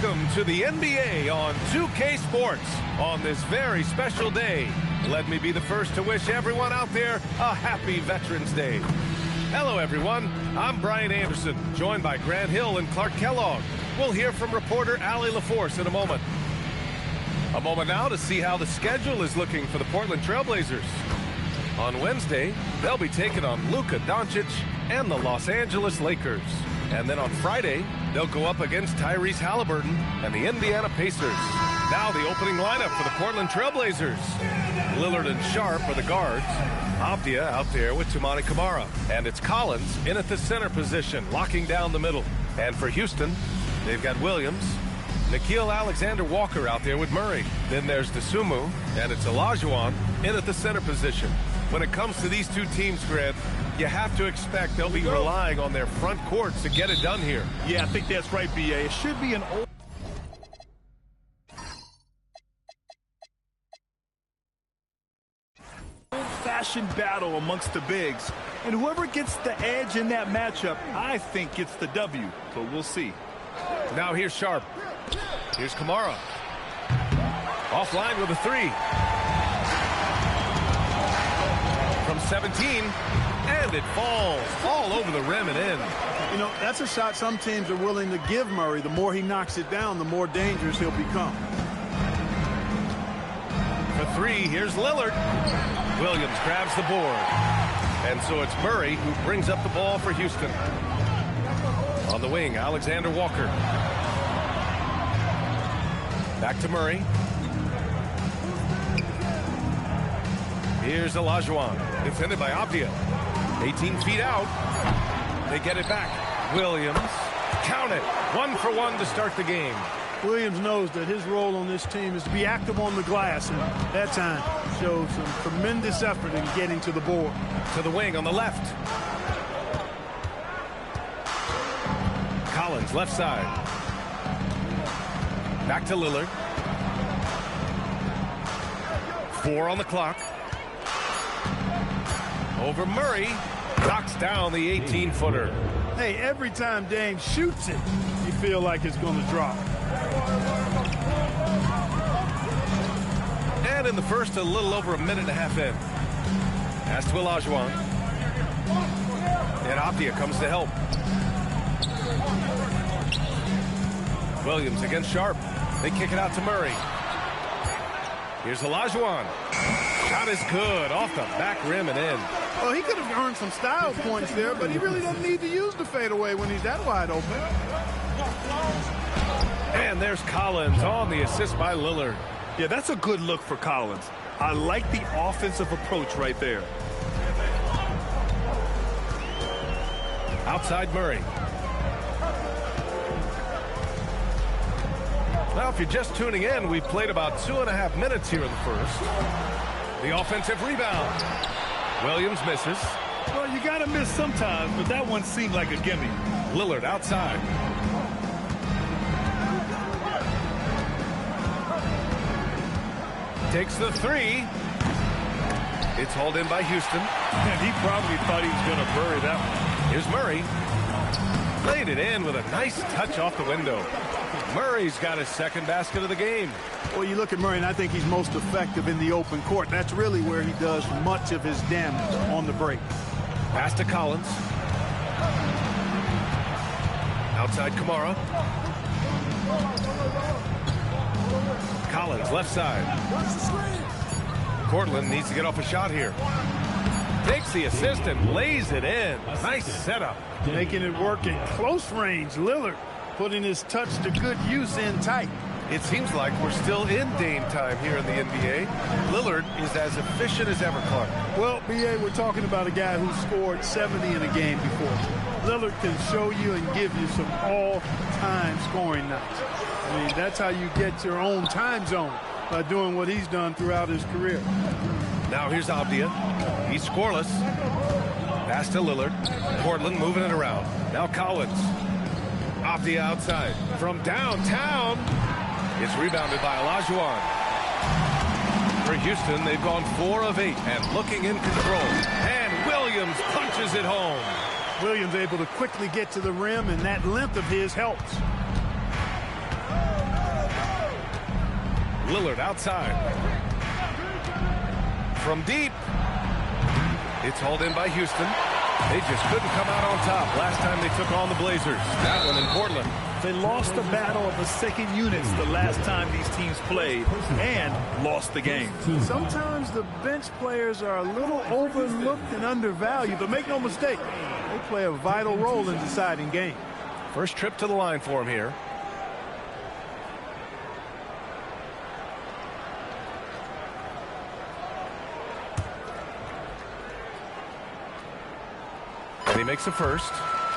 Welcome to the NBA on 2K Sports on this very special day. Let me be the first to wish everyone out there a happy Veterans Day. Hello, everyone. I'm Brian Anderson, joined by Grant Hill and Clark Kellogg. We'll hear from reporter Allie LaForce in a moment. A moment now to see how the schedule is looking for the Portland Trail Blazers. On Wednesday, they'll be taking on Luka Doncic and the Los Angeles Lakers. And then on Friday, they'll go up against Tyrese Halliburton and the Indiana Pacers. Now the opening lineup for the Portland Trail Blazers. Lillard and Sharp are the guards. Abdia out there with Toumani Camara. And it's Collins in at the center position, locking down the middle. And for Houston, they've got Williams, Nickeil Alexander-Walker out there with Murray. Then there's Dosunmu, and it's Olajuwon in at the center position. When it comes to these two teams, Grant, you have to expect they'll be relying on their front courts to get it done here. Yeah, I think that's right, B.A. It should be an old-fashioned battle amongst the bigs. And whoever gets the edge in that matchup, I think gets the W. But we'll see. Now here's Sharp. Here's Camara. Offline with a three. From 17, and it falls all over the rim and in. You know, that's a shot some teams are willing to give Murray. The more he knocks it down, the more dangerous he'll become. For three, here's Lillard. Williams grabs the board. And so it's Murray who brings up the ball for Houston. On the wing, Alexander-Walker. Back to Murray. Here's Olajuwon, defended by Abdia. 18 feet out. They get it back. Williams, count it. 1 for 1 to start the game. Williams knows that his role on this team is to be active on the glass, and that time showed some tremendous effort in getting to the board. To the wing on the left. Collins, left side. Back to Lillard. 4 on the clock. Over Murray, knocks down the 18-footer. Hey, every time Dame shoots it, you feel like it's going to drop. And in the first, a little over a minute and a half in. Pass to Olajuwon. And Abdia comes to help. Williams against Sharp. They kick it out to Murray. Here's Olajuwon. Shot is good, off the back rim and in. Well, he could have earned some style points there, but he really doesn't need to use the fadeaway when he's that wide open. And there's Collins on the assist by Lillard. Yeah, that's a good look for Collins. I like the offensive approach right there. Outside Murray. Now, if you're just tuning in, we've played about 2.5 minutes here in the first. The offensive rebound. Williams misses. Well, you got to miss sometimes, but that one seemed like a gimme. Lillard outside. Takes the three. It's hauled in by Houston. And he probably thought he was going to bury that one. Here's Murray. Laid it in with a nice touch off the window. Murray's got his second basket of the game. Well, you look at Murray, and I think he's most effective in the open court. That's really where he does much of his damage on the break. Pass to Collins. Outside Camara. Collins, left side. Portland needs to get off a shot here. Takes the assist and lays it in. Nice setup. Making it work in close range. Lillard putting his touch to good use in tight. It seems like we're still in Dame time here in the NBA. Lillard is as efficient as ever, Clark. Well, B.A., we're talking about a guy who scored 70 in a game before. Lillard can show you and give you some all-time scoring nights. I mean, that's how you get your own time zone, by doing what he's done throughout his career. Now here's Abdia. He's scoreless. Pass to Lillard. Portland moving it around. Now Collins. Abdia outside. From downtown. It's rebounded by Olajuwon. For Houston, they've gone 4 of 8 and looking in control. And Williams punches it home. Williams able to quickly get to the rim, and that length of his helps. Lillard outside. From deep. It's hauled in by Houston. They just couldn't come out on top last time they took on the Blazers. That one in Portland. They lost the battle of the second units the last time these teams played and lost the game. Sometimes the bench players are a little overlooked and undervalued, but make no mistake, they play a vital role in deciding games. First trip to the line for him here. And he makes the first.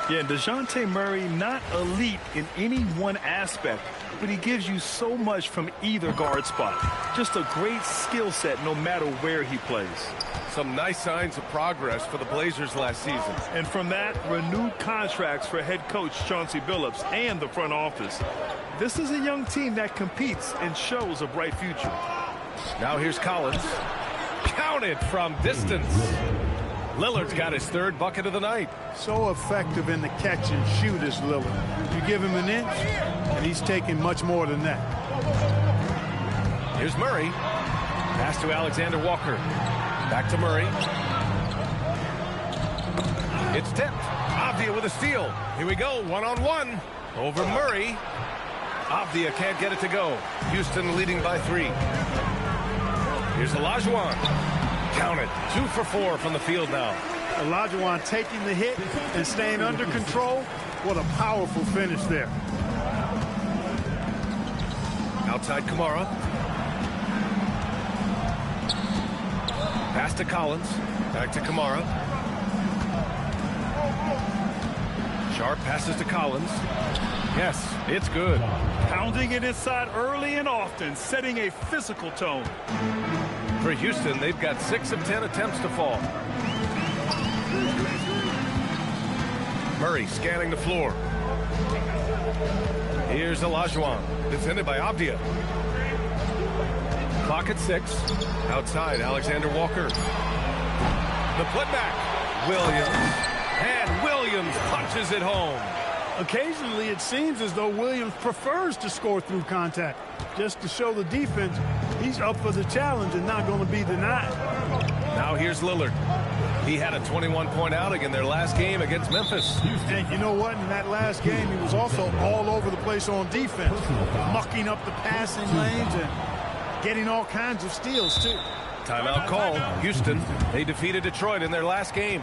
Yeah, DeJounte Murray, not elite in any one aspect, but he gives you so much from either guard spot. Just a great skill set no matter where he plays. Some nice signs of progress for the Blazers last season. And from that, renewed contracts for head coach Chauncey Billups and the front office. This is a young team that competes and shows a bright future. Now here's Collins. Counted from distance. Lillard's got his third bucket of the night. So effective in the catch and shoot is Lillard. You give him an inch, and he's taking much more than that. Here's Murray. Pass to Alexander Walker. Back to Murray. It's tipped. Avdia with a steal. Here we go, one-on-one. Over Murray. Avdia can't get it to go. Houston leading by 3. Here's Olajuwon. Counted. 2 for 4 from the field now. Olajuwon taking the hit and staying under control. What a powerful finish there. Outside Kamara. Pass to Collins. Back to Kamara. Sharp passes to Collins. Yes, it's good. Pounding it inside early and often, setting a physical tone. For Houston, they've got 6 of 10 attempts to fall. Murray scanning the floor. Here's Olajuwon, defended by Avdia. Clock at 6. Outside, Alexander Walker. The putback. Williams. And Williams punches it home. Occasionally, it seems as though Williams prefers to score through contact. Just to show the defense he's up for the challenge and not going to be denied. Now here's Lillard. He had a 21-point outing in their last game against Memphis. And you know what? In that last game, he was also all over the place on defense, mucking up the passing lanes and getting all kinds of steals, too. Timeout call. Houston, they defeated Detroit in their last game.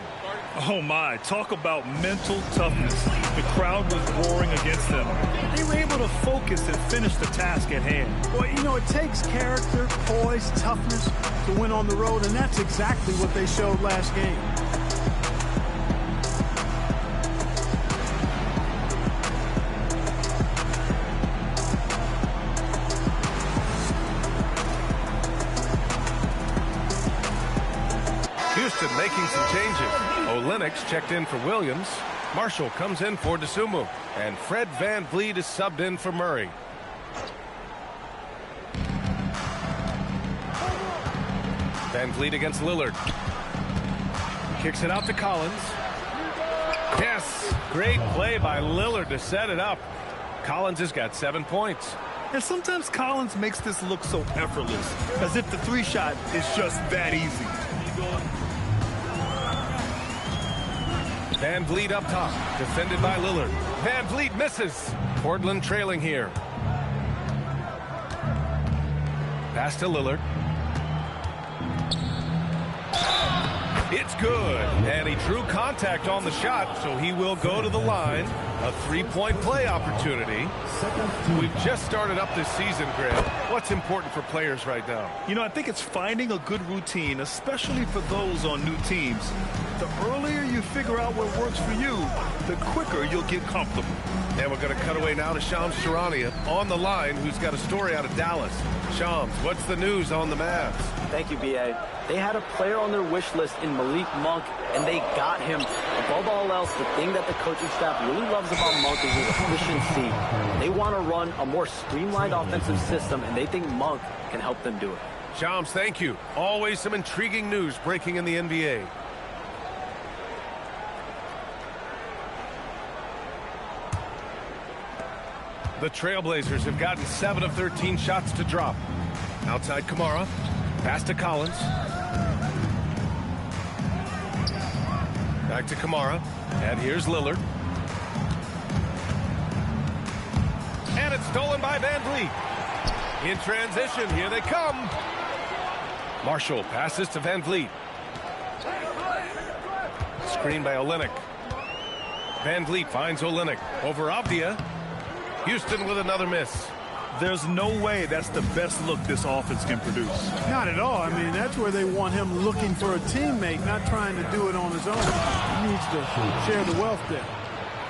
Oh, my. Talk about mental toughness. The crowd was roaring against them. They were able to focus and finish the task at hand. Well, you know, it takes character, poise, toughness to win on the road, and that's exactly what they showed last game. Houston making some changes. Olynyk checked in for Williams. Marshall comes in for DeSumo. And Fred VanVleet is subbed in for Murray. VanVleet against Lillard. Kicks it out to Collins. Yes, great play by Lillard to set it up. Collins has got 7 points. And sometimes Collins makes this look so effortless, as if the 3-shot is just that easy. VanVleet up top, defended by Lillard. VanVleet misses. Portland trailing here. Pass to Lillard. It's good. And he drew contact on the shot, so he will go to the line. A 3-point play opportunity. We've just started up this season, Greg. What's important for players right now? You know, I think it's finding a good routine, especially for those on new teams. The earlier you figure out what works for you, the quicker you'll get comfortable. And we're going to cut away now to Shams Charania on the line, who's got a story out of Dallas. Shams, what's the news on the Mavs? Thank you, B.A. They had a player on their wish list in Malik Monk, and they got him. Above all else, the thing that the coaching staff really loves about Monk is his efficiency. They want to run a more streamlined offensive system, and they think Monk can help them do it. Shams, thank you. Always some intriguing news breaking in the NBA. The Trailblazers have gotten 7 of 13 shots to drop. Outside Kamara. Pass to Collins. Back to Kamara. And here's Lillard. And it's stolen by Van Vliet. In transition, here they come. Marshall passes to Van Vliet. Screen by Olynyk. Van Vliet finds Olynyk over Avdia. Houston with another miss. There's no way that's the best look this offense can produce. Not at all. I mean, that's where they want him looking for a teammate, not trying to do it on his own. He needs to share the wealth there.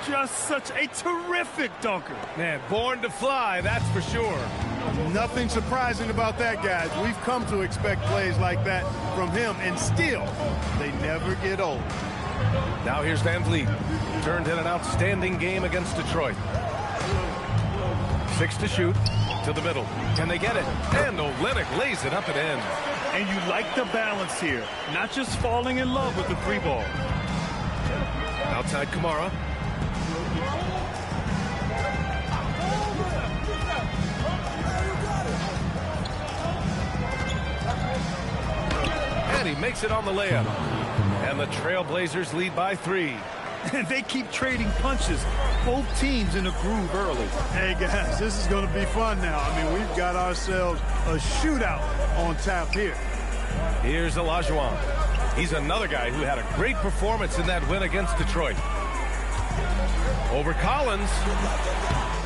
Just such a terrific dunker. Man, born to fly, that's for sure. Nothing surprising about that, guys. We've come to expect plays like that from him, and still, they never get old. Now here's Van Vliet. Turned in an outstanding game against Detroit. 6 to shoot. To the middle. Can they get it? And Olynyk lays it up and in. And you like the balance here. Not just falling in love with the 3 ball. Outside Kamara. And he makes it on the layup. And the Trailblazers lead by 3. And they keep trading punches. Both teams in a groove early. Hey, guys, this is going to be fun now. I mean, we've got ourselves a shootout on tap here. Here's Olajuwon. He's another guy who had a great performance in that win against Detroit. Over Collins.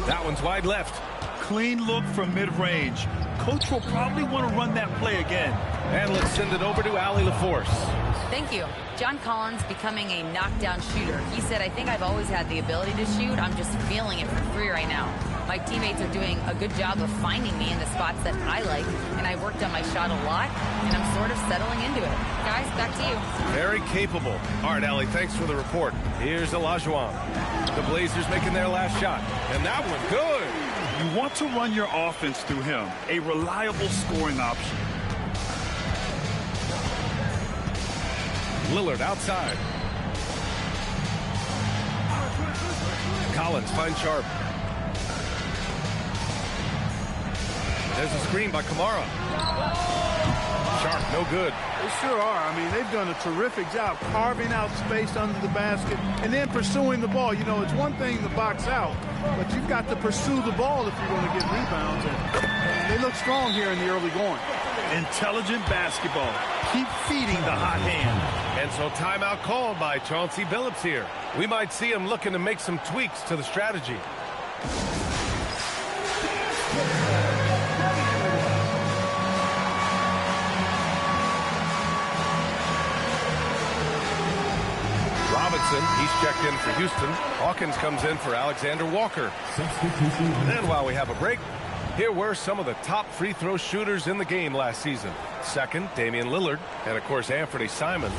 That one's wide left. Clean look from mid-range. Coach will probably want to run that play again. And let's send it over to Allie LaForce. Thank you. John Collins becoming a knockdown shooter. He said, I think I've always had the ability to shoot. I'm just feeling it for free right now. My teammates are doing a good job of finding me in the spots that I like, and I worked on my shot a lot, and I'm sort of settling into it. Guys, back to you. Very capable. All right, Allie, thanks for the report. Here's Olajuwon. The Blazers making their last shot, and that one good. You want to run your offense through him, a reliable scoring option. Lillard outside. Collins finds Sharp. There's a screen by Kamara. Sharp, no good. They sure are. I mean, they've done a terrific job carving out space under the basket and then pursuing the ball. You know, it's one thing to box out, but you've got to pursue the ball if you're going to get rebounds. And they look strong here in the early going. Intelligent basketball. Keep feeding the hot hand. And so timeout called by Chauncey Billups here. We might see him looking to make some tweaks to the strategy. Robinson, he's checked in for Houston. Hawkins comes in for Alexander Walker. And while we have a break, here were some of the top free throw shooters in the game last season. Second, Damian Lillard, and of course, Anthony Simons.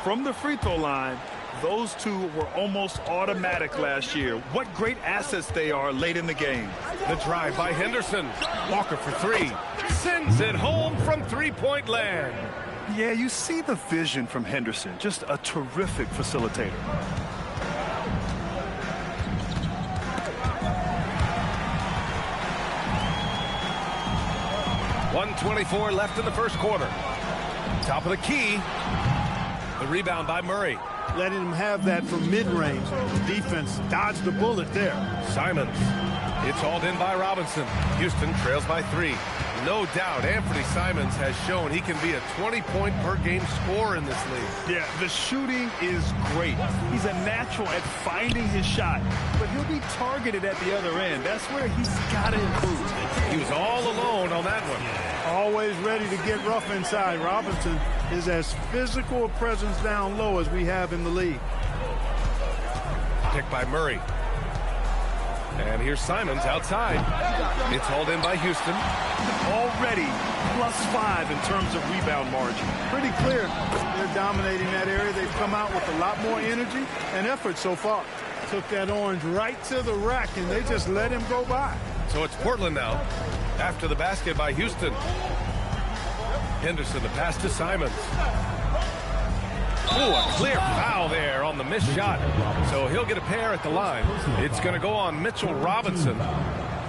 From the free throw line, those two were almost automatic last year. What great assets they are late in the game. The drive by Henderson. Walker for 3. Sends it home from three-point land. Yeah, you see the vision from Henderson. Just a terrific facilitator. .124 left in the first quarter. Top of the key. The rebound by Murray. Letting him have that from mid-range. The defense dodged the bullet there. Simons. It's hauled in by Robinson. Houston trails by 3. No doubt Anthony Simons has shown he can be a 20-point-per-game scorer in this league. Yeah, the shooting is great. He's a natural at finding his shot, but he'll be targeted at the other end. That's where he's got to improve. He was all alone on that one. Always ready to get rough inside. Robinson is as physical a presence down low as we have in the league. Picked by Murray. And here's Simons outside. It's hauled in by Houston. Already +5 in terms of rebound margin. Pretty clear. They're dominating that area. They've come out with a lot more energy and effort so far. Took that orange right to the rack, and they just let him go by. So it's Portland now. After the basket by Houston. Henderson, the pass to Simons. Oh, a clear foul there on the missed shot. So he'll get a pair at the line. It's going to go on Mitchell Robinson.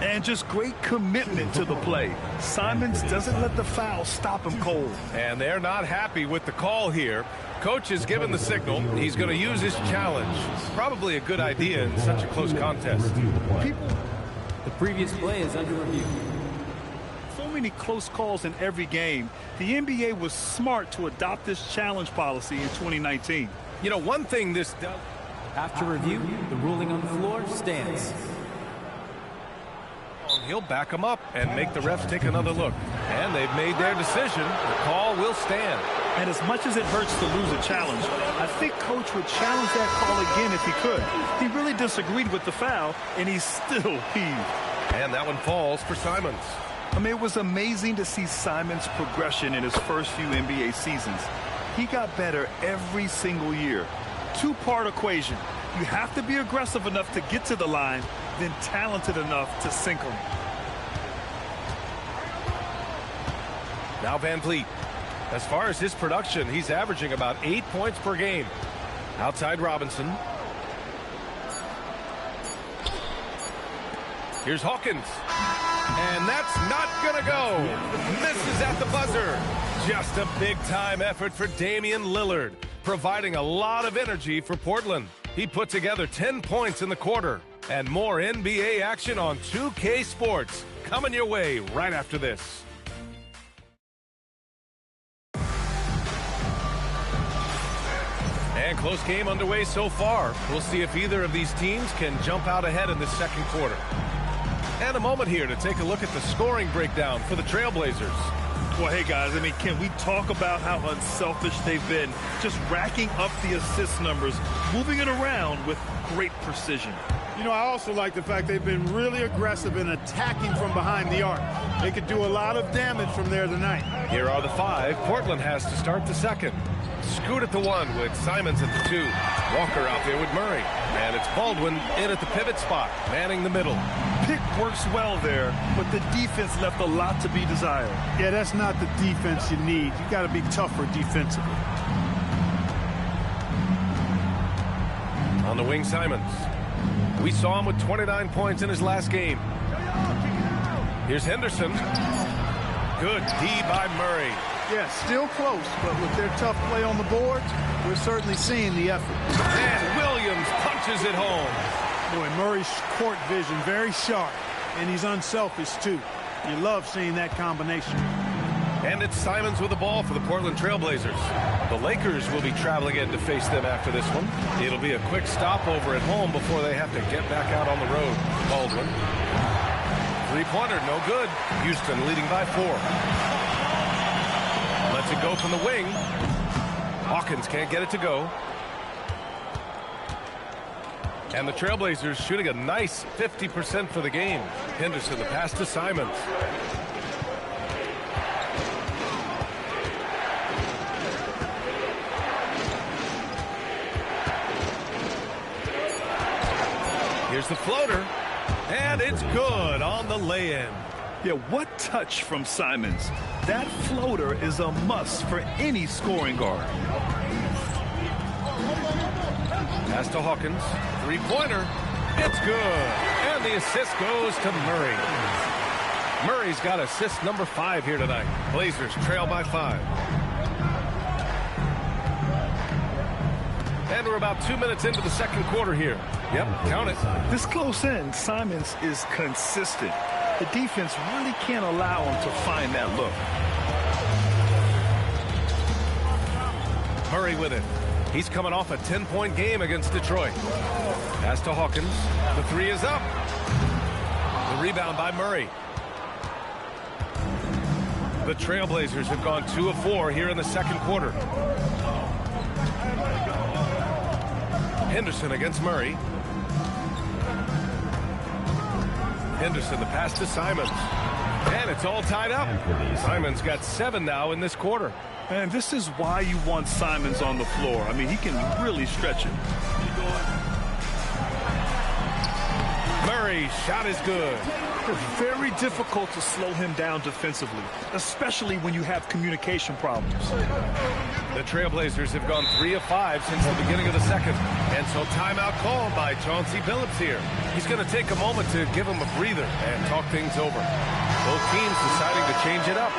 And just great commitment to the play. Simons doesn't let the foul stop him cold. And they're not happy with the call here. Coach has given the signal. He's going to use his challenge. Probably a good idea in such a close contest. The previous play is under review. So many close calls in every game. The NBA was smart to adopt this challenge policy in 2019. You know, one thing this does... After review, the ruling on the floor stands. He'll back him up and make the refs take another look. And they've made their decision. The call will stand. And as much as it hurts to lose a challenge, I think Coach would challenge that call again if he could. He really disagreed with the foul, and he still heaved. And that one falls for Simons. I mean, it was amazing to see Simons' progression in his first few NBA seasons. He got better every single year. Two-part equation. You have to be aggressive enough to get to the line, then talented enough to sink them. Now Van Vliet. As far as his production, he's averaging about 8 points per game. Outside Robinson. Here's Hawkins. And that's not going to go. Misses at the buzzer. Just a big-time effort for Damian Lillard, providing a lot of energy for Portland. He put together 10 points in the quarter. And more NBA action on 2K Sports coming your way right after this. And close game underway so far. We'll see if either of these teams can jump out ahead in the second quarter. And a moment here to take a look at the scoring breakdown for the Trailblazers. Well, hey, guys, I mean, can we talk about how unselfish they've been? Just racking up the assist numbers, moving it around with great precision. You know, I also like the fact they've been really aggressive in attacking from behind the arc. They could do a lot of damage from there tonight. Here are the five. Portland has to start the second. Scoot at the one with Simons at the two. Walker out there with Murray. And it's Baldwin in at the pivot spot, manning the middle. Pick works well there, but the defense left a lot to be desired. Yeah, that's not the defense you need. You got to be tougher defensively. On the wing, Simons. We saw him with 29 points in his last game. Here's Henderson. Good D by Murray. Yeah, still close, but with their tough play on the boards, we're certainly seeing the effort. And Williams punches it home. Boy, Murray's court vision very sharp, and he's unselfish too. You love seeing that combination. And it's Simons with the ball for the Portland Trailblazers. The Lakers will be traveling in to face them after this one. It'll be a quick stopover at home before they have to get back out on the road. Baldwin. Three-pointer, no good. Houston leading by 4. Lets it go from the wing. Hawkins can't get it to go. And the Trailblazers shooting a nice 50% for the game. Henderson, the pass to Simons. Here's the floater, and it's good on the lay-in. Yeah, what touch from Simons. That floater is a must for any scoring guard. Pass to Hawkins. Three-pointer. It's good. And the assist goes to Murray. Murray's got assist number 5 here tonight. Blazers trail by 5. And we're about 2 minutes into the second quarter here. Yep, count it. This close in, Simons is consistent. The defense really can't allow him to find that look. Murray with it. He's coming off a 10-point game against Detroit. Pass to Hawkins. The three is up. The rebound by Murray. The Trailblazers have gone 2 of 4 here in the second quarter. Henderson against Murray. Henderson, the pass to Simons. And it's all tied up. Simons got 7 now in this quarter. And this is why you want Simons on the floor. I mean, he can really stretch it. Murray's shot is good. It's very difficult to slow him down defensively, especially when you have communication problems. The Trailblazers have gone 3 of 5 since the beginning of the second. And so timeout called by Chauncey Billups here. He's going to take a moment to give him a breather and talk things over. Both teams deciding to change it up.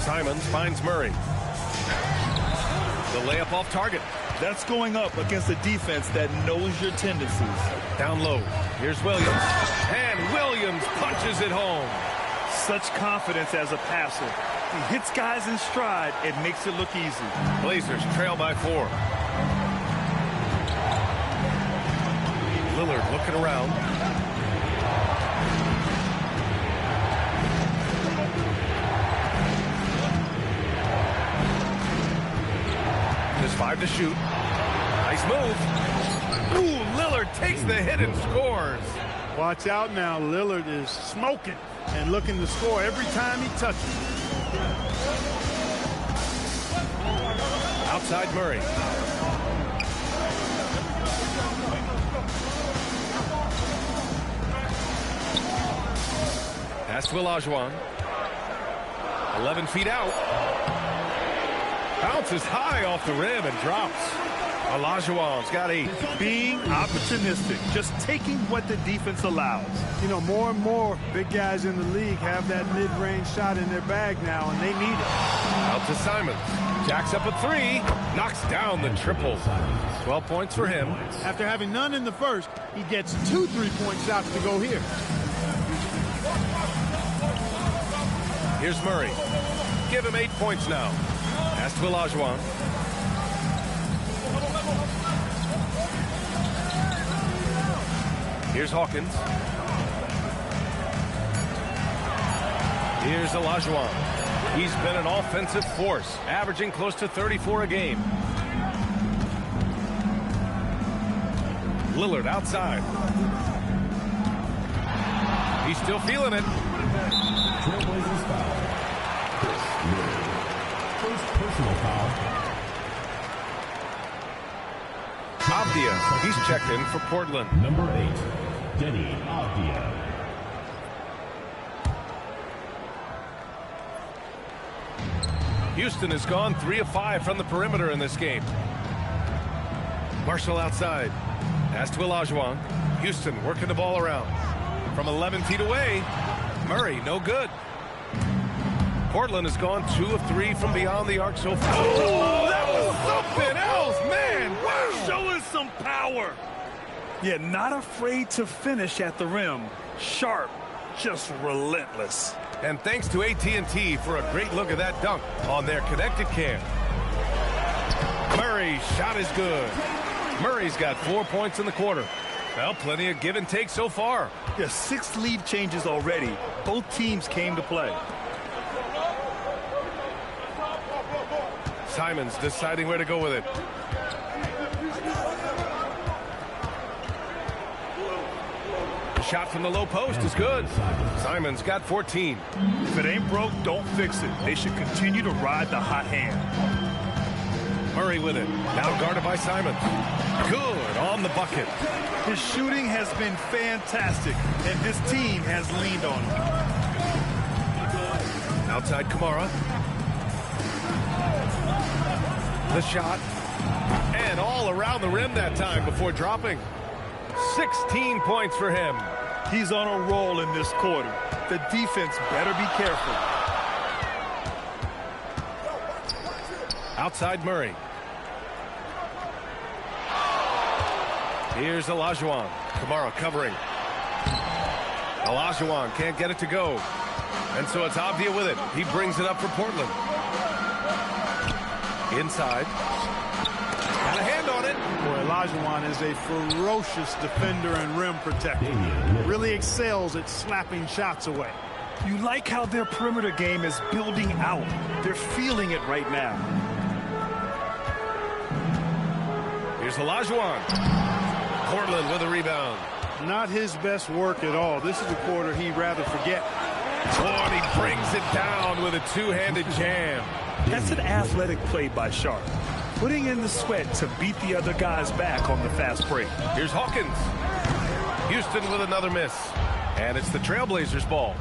Simons finds Murray. The layup off target. That's going up against a defense that knows your tendencies. Down low. Here's Williams. And Williams punches it home. Such confidence as a passer. He hits guys in stride. It makes it look easy. Blazers trail by 4. Lillard looking around. There's 5 to shoot. Nice move. Ooh, Lillard takes the hit and scores. Watch out now. Lillard is smoking and looking to score every time he touches. Outside Murray. Pass to Olajuwon. 11 feet out. Bounces high off the rim and drops. Olajuwon's got 8. Being opportunistic, just taking what the defense allows. You know, more and more big guys in the league have that mid-range shot in their bag now, and they need it. Out to Simons. Jacks up a 3. Knocks down the triple. 12 points for him. After having none in the first, he gets 2 3-point shots to go here. Here's Murray. Give him 8 points now. Pass to Olajuwon. Here's Hawkins. Here's Olajuwon. He's been an offensive force, averaging close to 34 a game. Lillard outside. He's still feeling it. Trailblazers foul. First personal foul. Avdia, he's checked in for Portland. Number 8, Denny Avdia. Houston has gone 3 of 5 from the perimeter in this game. Marshall outside. Pass to Olajuwon. Houston working the ball around. From 11 feet away, Murray, no good. Portland has gone 2 of 3 from beyond the arc so far. Oh, that was something else, man. Wow. Showing some power. Yeah, not afraid to finish at the rim. Sharp, just relentless. And thanks to AT&T for a great look at that dunk on their connected cam. Murray's shot is good. Murray's got 4 points in the quarter. Well, plenty of give and take so far. Yeah, 6 lead changes already. Both teams came to play. Simons deciding where to go with it. The shot from the low post is good. Simons got 14. If it ain't broke, don't fix it. They should continue to ride the hot hand. Murray with it. Now guarded by Simons. Good on the bucket. His shooting has been fantastic, and this team has leaned on him. Outside Kamara. The shot. And all around the rim that time before dropping. 16 points for him. He's on a roll in this quarter. The defense better be careful. Outside Murray. Here's Olajuwon. Kamara covering. Olajuwon can't get it to go. And so it's Avdia with it. He brings it up for Portland. Inside. Got a hand on it. Boy, Olajuwon is a ferocious defender and rim protector. Really excels at slapping shots away. You like how their perimeter game is building out. They're feeling it right now. Here's Olajuwon. Portland with a rebound. Not his best work at all. This is a quarter he'd rather forget. Oh, and he brings it down with a two-handed jam. That's an athletic play by Sharp, putting in the sweat to beat the other guys back on the fast break. Here's Hawkins. Houston with another miss. And it's the Trailblazers' ball.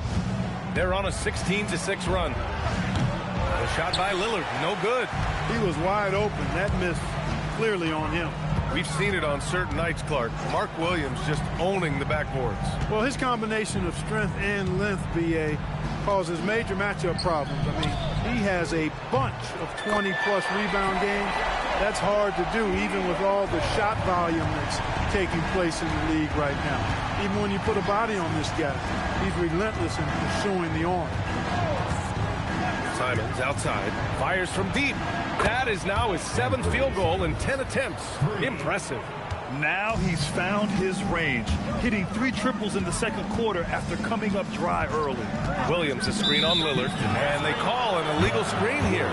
They're on a 16-6 run. A shot by Lillard, no good. He was wide open. That miss clearly on him. We've seen it on certain nights, Clark. Mark Williams just owning the backboards. Well, his combination of strength and length, BA, causes major matchup problems. I mean, he has a bunch of 20-plus rebound games. That's hard to do, even with all the shot volume that's taking place in the league right now. Even when you put a body on this guy, he's relentless in pursuing the arm. Simons outside, fires from deep. That is now his 7th field goal in 10 attempts. Impressive. Now he's found his range, hitting 3 triples in the second quarter after coming up dry early. Williams a screen on Lillard, and they call an illegal screen here.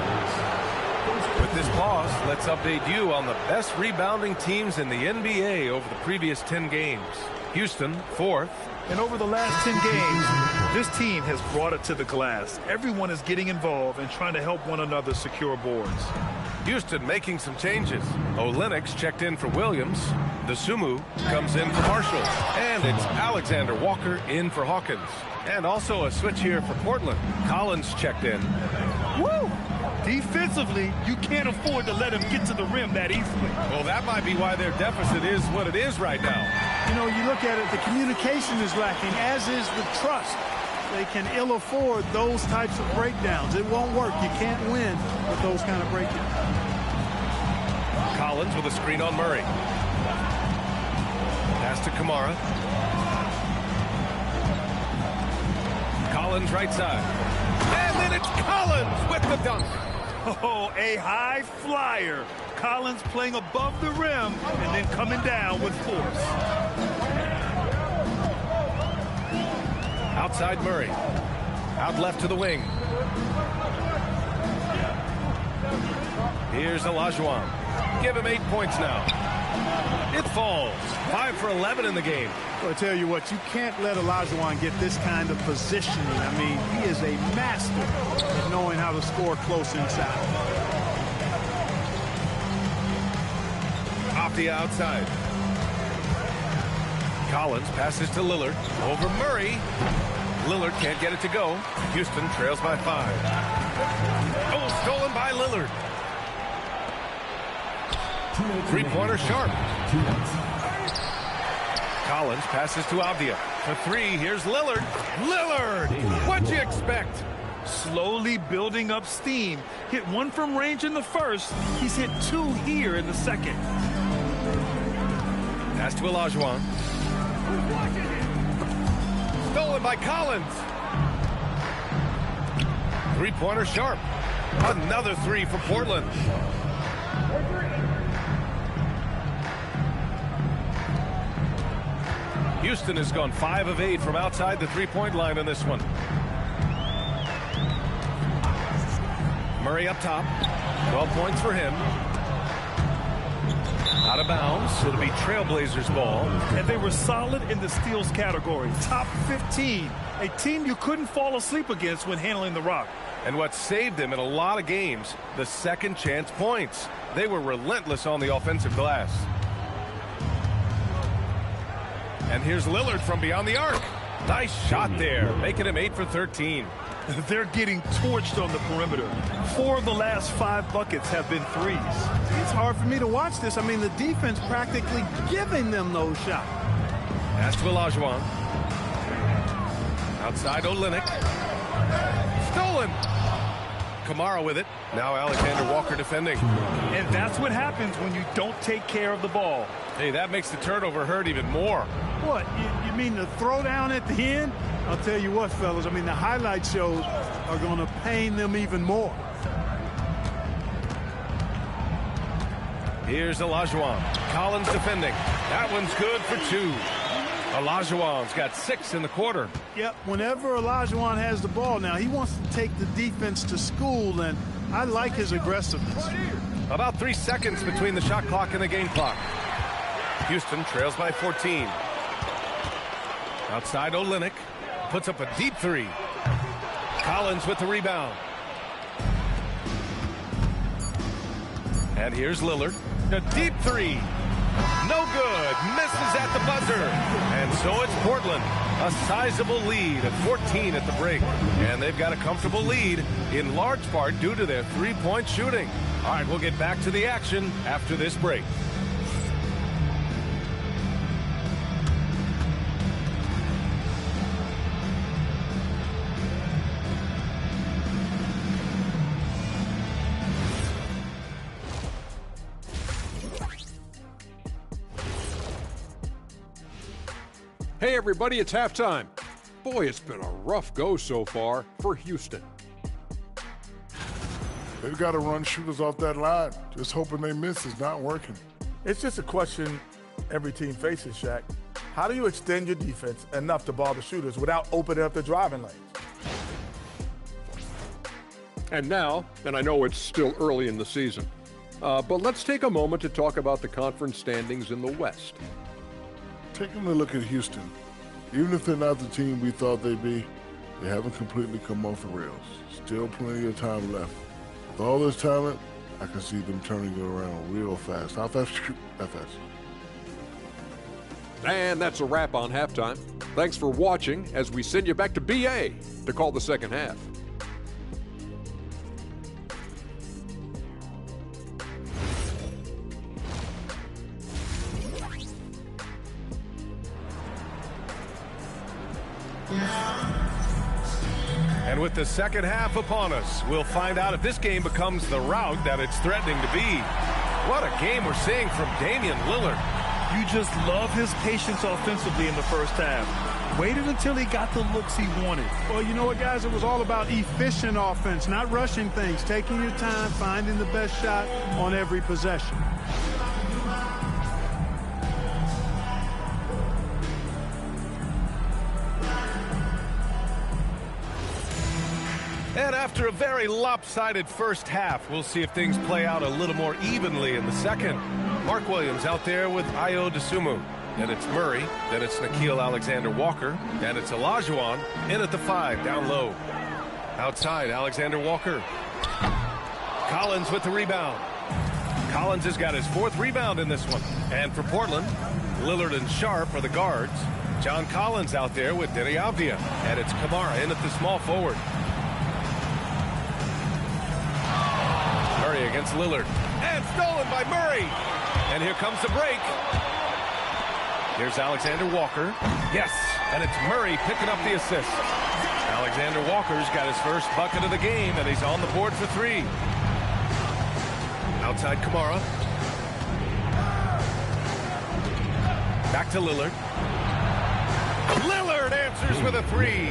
With this pause, let's update you on the best rebounding teams in the NBA over the previous 10 games. Houston, 4th. And over the last 10 games, this team has brought it to the glass. Everyone is getting involved and trying to help one another secure boards. Houston making some changes. Olenek's checked in for Williams. The Sumu comes in for Marshall. And it's Alexander Walker in for Hawkins. And also a switch here for Portland. Collins checked in. Woo! Defensively, you can't afford to let him get to the rim that easily. Well, that might be why their deficit is what it is right now. You know, you look at it, the communication is lacking, as is the trust. They can ill afford those types of breakdowns. It won't work. You can't win with those kind of breakdowns. Collins with a screen on Murray. Pass to Kamara. Collins right side. And then it's Collins with the dunk. Oh, a high flyer. Collins playing above the rim and then coming down with force. Outside Murray. Out left to the wing. Here's Olajuwon. Give him 8 points now. It falls. 5 for 11 in the game. Well, I tell you what, you can't let Olajuwon get this kind of positioning. I mean, he is a master at knowing how to score close inside. Off the outside. Collins passes to Lillard. Over Murray. Lillard can't get it to go. Houston trails by 5. Oh, stolen by Lillard. 3-pointer Sharp. Collins passes to Avdia. For 3, here's Lillard. Lillard! What'd you expect? Slowly building up steam. Hit 1 from range in the first. He's hit 2 here in the second. Pass to Olajuwon. Stolen by Collins. 3-pointer Sharp. Another 3 for Portland. Houston has gone 5 of 8 from outside the 3-point line on this one. Murray up top. 12 points for him. Out of bounds. It'll be Trailblazers ball. And they were solid in the steals category. Top 15. A team you couldn't fall asleep against when handling the rock. And what saved them in a lot of games, the second chance points. They were relentless on the offensive glass. And here's Lillard from beyond the arc. Nice shot there, making him 8 for 13. They're getting torched on the perimeter. 4 of the last 5 buckets have been threes. It's hard for me to watch this. I mean, the defense practically giving them those shots. Pass to Olajuwon. Outside Olynyk. Stolen. Kamara with it. Now Alexander Walker defending. And that's what happens when you don't take care of the ball. Hey, that makes the turnover hurt even more. What, you mean the throwdown at the end? I'll tell you what, fellas, I mean, the highlight shows are going to pain them even more. Here's Olajuwon. Collins defending. That one's good for 2. Olajuwon's got 6 in the quarter. Yep, whenever Olajuwon has the ball now, he wants to take the defense to school, and I like his aggressiveness. About 3 seconds between the shot clock and the game clock. Houston trails by 14. Outside Olynyk. Puts up a deep 3. Collins with the rebound. And here's Lillard. A deep three. No good. Misses at the buzzer. And so it's Portland. A sizable lead of 14 at the break. And they've got a comfortable lead in large part due to their three-point shooting. All right, we'll get back to the action after this break. Hey everybody, it's halftime. Boy, it's been a rough go so far for Houston. They've got to run shooters off that line. Just hoping they miss is not working. It's just a question every team faces, Shaq. How do you extend your defense enough to ball the shooters without opening up the driving lanes? And now, and I know it's still early in the season, but let's take a moment to talk about the conference standings in the West. Taking a look at Houston, even if they're not the team we thought they'd be, they haven't completely come off the rails. Still plenty of time left. With all this talent, I can see them turning it around real fast. How fast? That fast. And that's a wrap on halftime. Thanks for watching as we send you back to BA to call the second half. And with the second half upon us, we'll find out if this game becomes the rout that it's threatening to be. What a game we're seeing from Damian Lillard. You just love his patience offensively in the first half. Waited until he got the looks he wanted. Well, you know what, guys? It was all about efficient offense, not rushing things, taking your time, finding the best shot on every possession. And after a very lopsided first half, we'll see if things play out a little more evenly in the second. Mark Williams out there with Ayo Dosunmu. And it's Murray. Then it's Nickeil Alexander-Walker. And it's Olajuwon in at the 5, down low. Outside, Alexander-Walker. Collins with the rebound. Collins has got his 4th rebound in this one. And for Portland, Lillard and Sharp are the guards. John Collins out there with Denny Avdia. And it's Kamara in at the small forward. Murray against Lillard. And stolen by Murray. And here comes the break. Here's Alexander Walker. Yes, and it's Murray picking up the assist. Alexander Walker's got his first bucket of the game, and he's on the board for 3. Outside Kamara. Back to Lillard. Lillard answers with a 3.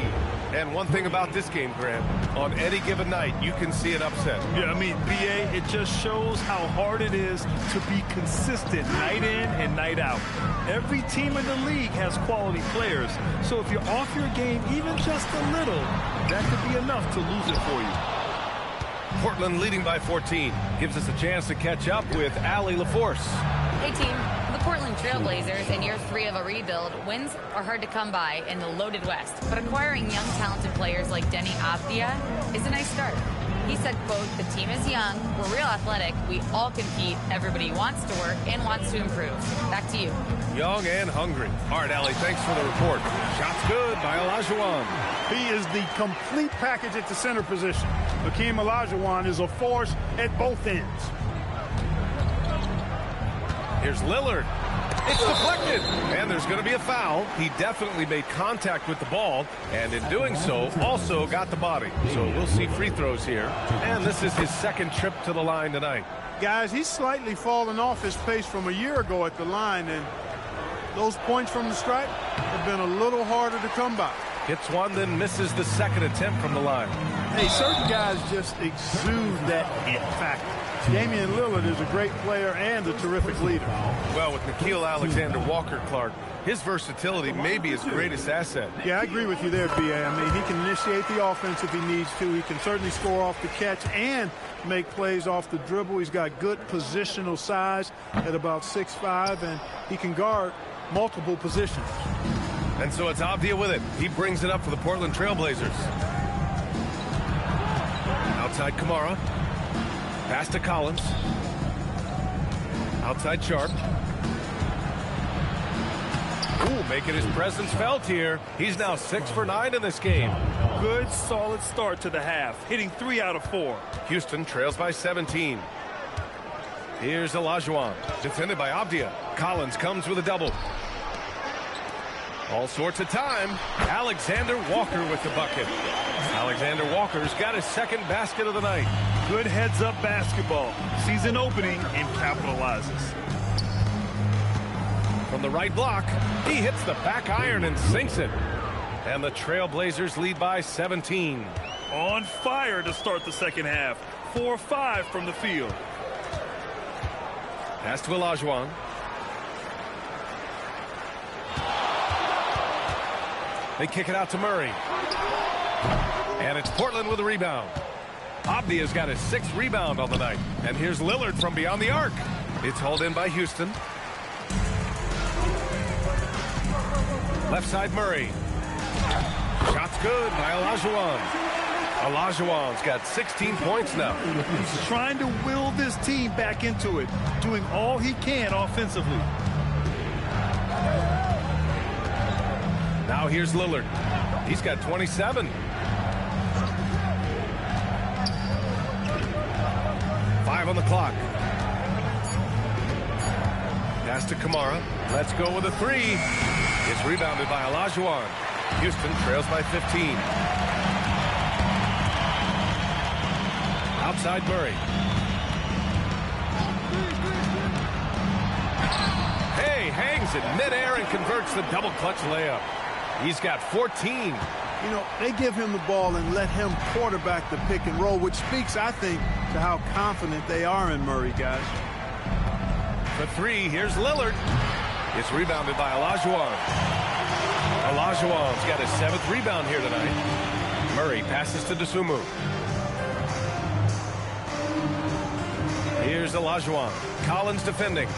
And one thing about this game, Grant, on any given night, you can see an upset. Yeah, I mean, BA, it just shows how hard it is to be consistent night in and night out. Every team in the league has quality players, so if you're off your game even just a little, that could be enough to lose it for you. Portland leading by 14 gives us a chance to catch up with Allie LaForce. Hey, team. The Portland Trailblazers, in year 3 of a rebuild, wins are hard to come by in the loaded West. But acquiring young, talented players like Denny Avdia is a nice start. He said, quote, "The team is young, we're real athletic, we all compete, everybody wants to work and wants to improve." Back to you. Young and hungry. All right, Allie, thanks for the report. Shots good by Olajuwon. He is the complete package at the center position. Hakeem Olajuwon is a force at both ends. Here's Lillard. It's deflected, and there's going to be a foul. He definitely made contact with the ball, and in doing so, also got the body. So we'll see free throws here. And this is his 2nd trip to the line tonight. Guys, he's slightly fallen off his pace from a year ago at the line, and those points from the stripe have been a little harder to come by. Hits one, then misses the 2nd attempt from the line. Hey, certain guys just exude that it factor. Damian Lillard is a great player and a terrific leader. Well, with Nickeil Alexander-Walker, Clark, his versatility may be his greatest asset. Yeah, I agree with you there, B.A. I mean, he can initiate the offense if he needs to. He can certainly score off the catch and make plays off the dribble. He's got good positional size at about 6'5", and he can guard multiple positions. And so it's Avdia with it. He brings it up for the Portland Trailblazers. Outside Kamara. Pass to Collins. Outside Sharp. Ooh, making his presence felt here. He's now 6 for 9 in this game. Good, solid start to the half, hitting 3 out of 4. Houston trails by 17. Here's Olajuwon, defended by Avdia. Collins comes with a double. All sorts of time. Alexander Walker with the bucket. Alexander Walker's got his second basket of the night. Good heads-up basketball. Sees an opening and capitalizes. From the right block, he hits the back iron and sinks it. And the Trailblazers lead by 17. On fire to start the second half. 4-5 from the field. Pass to Olajuwon. They kick it out to Murray. And it's Portland with a rebound. Avdia's got his 6th rebound on the night. And here's Lillard from beyond the arc. It's hauled in by Houston. Left side Murray. Shot's good by Olajuwon. Olajuwon's got 16 points now. He's trying to will this team back into it, doing all he can offensively. Now here's Lillard. He's got 27. 5 on the clock. Pass to Kamara. Let's go with a 3. It's rebounded by Olajuwon. Houston trails by 15. Outside Murray. Hey, hangs in midair and converts the double clutch layup. He's got 14. You know, they give him the ball and let him quarterback the pick and roll, which speaks, I think, to how confident they are in Murray, guys. The 3, here's Lillard. It's rebounded by Olajuwon. Olajuwon's got his 7th rebound here tonight. Murray passes to Dosunmu. Here's Olajuwon. Collins defending.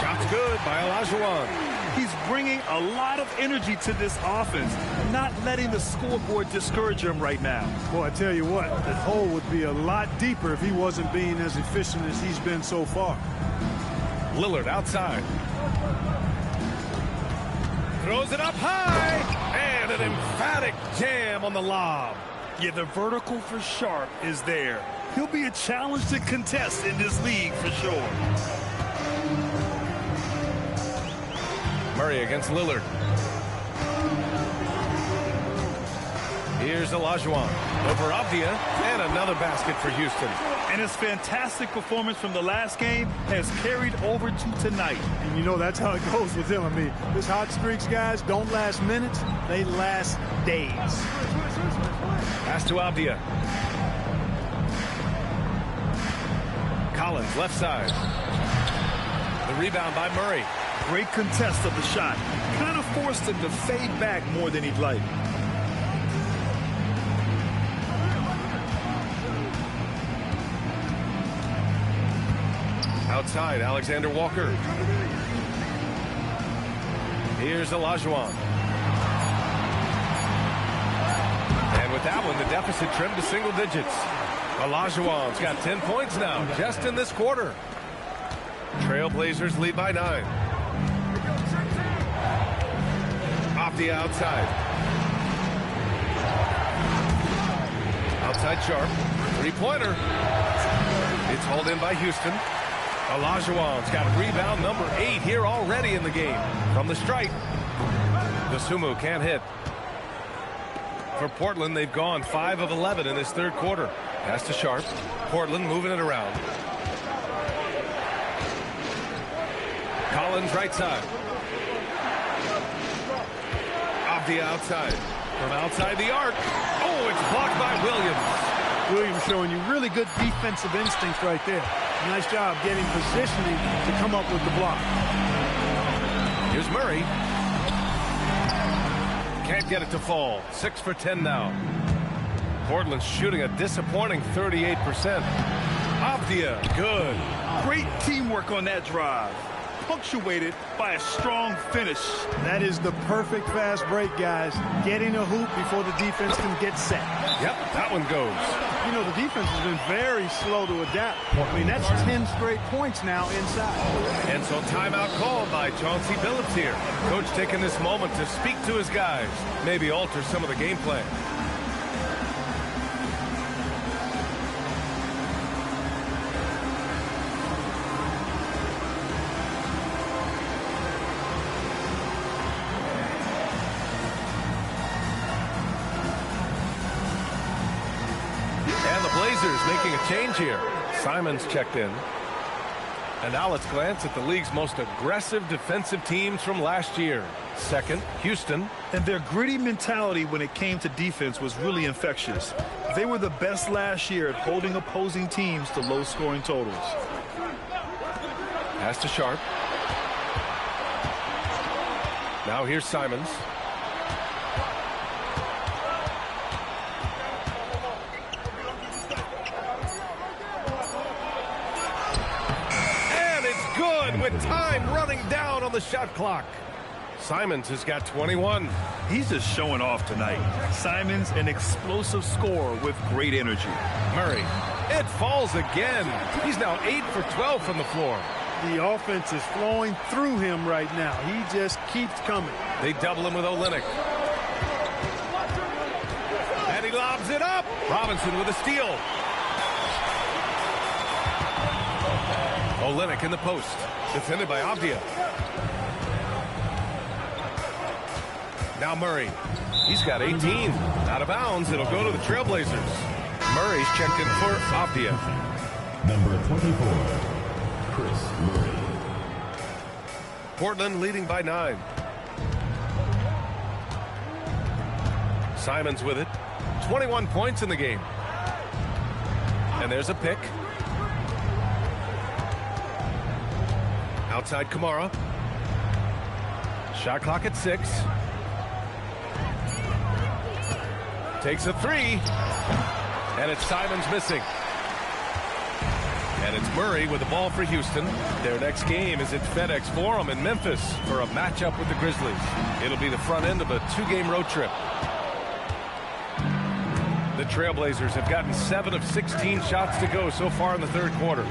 Shot's good by Olajuwon. He's bringing a lot of energy to this offense, not letting the scoreboard discourage him right now. Boy, I tell you what, the hole would be a lot deeper if he wasn't being as efficient as he's been so far. Lillard outside. Throws it up high. And an emphatic jam on the lob. Yeah, the vertical for Sharp is there. He'll be a challenge to contest in this league for sure. Murray against Lillard. Here's Olajuwon over Avdia, and another basket for Houston. And his fantastic performance from the last game has carried over to tonight. And you know that's how it goes with him. I mean, his hot streaks, guys, don't last minutes. They last days. Pass to Avdia. Collins, left side. The rebound by Murray. Great contest of the shot. Kind of forced him to fade back more than he'd like. Outside, Alexander Walker. Here's Olajuwon. And with that one, the deficit trimmed to single digits. Olajuwon's got 10 points now, just in this quarter. Trailblazers lead by 9. Off the outside. Outside Sharp. 3-pointer. It's hauled in by Houston. Olajuwon's got rebound number 8 here already in the game. From the stripe. Dosunmu can't hit. For Portland, they've gone 5 of 11 in this third quarter. Pass to Sharp. Portland moving it around. Collins right side. Off the outside. From outside the arc. Oh, it's blocked by Williams. Williams showing you really good defensive instincts right there. Nice job getting positioning to come up with the block. Here's Murray. Can't get it to fall. 6 for 10 now. Portland's shooting a disappointing 38%. Avdia, good. Great teamwork on that drive. Punctuated by a strong finish. That is the perfect fast break, guys. Getting a hoop before the defense can get set. Yep, that one goes. You know, the defense has been very slow to adapt. I mean, that's 10 straight points now inside. And so timeout called by Chauncey Billups here. Coach taking this moment to speak to his guys, maybe alter some of the game plan. Making a change here. Simons checked in. And now let's glance at the league's most aggressive defensive teams from last year. Second, Houston. And their gritty mentality when it came to defense was really infectious. They were the best last year at holding opposing teams to low-scoring totals. Pass to Sharp. Now here's Simons. With time running down on the shot clock. Simons has got 21. He's just showing off tonight. Simons, an explosive scorer with great energy. Murray. It falls again. He's now 8 for 12 from the floor. The offense is flowing through him right now. He just keeps coming. They double him with Olynyk. And he lobs it up. Robinson with a steal. Olynyk in the post. Defended by Avdia. Now Murray. He's got 18. Out of bounds. It'll go to the Trailblazers. Murray's checked in for Avdia. Number 24, Chris Murray. Portland leading by 9. Simons with it. 21 points in the game. And there's a pick. Outside Kamara. Shot clock at 6. Takes a 3. And it's Simons missing. And it's Murray with the ball for Houston. Their next game is at FedEx Forum in Memphis for a matchup with the Grizzlies. It'll be the front end of a 2-game road trip. The Trailblazers have gotten 7 of 16 shots to go so far in the third quarter.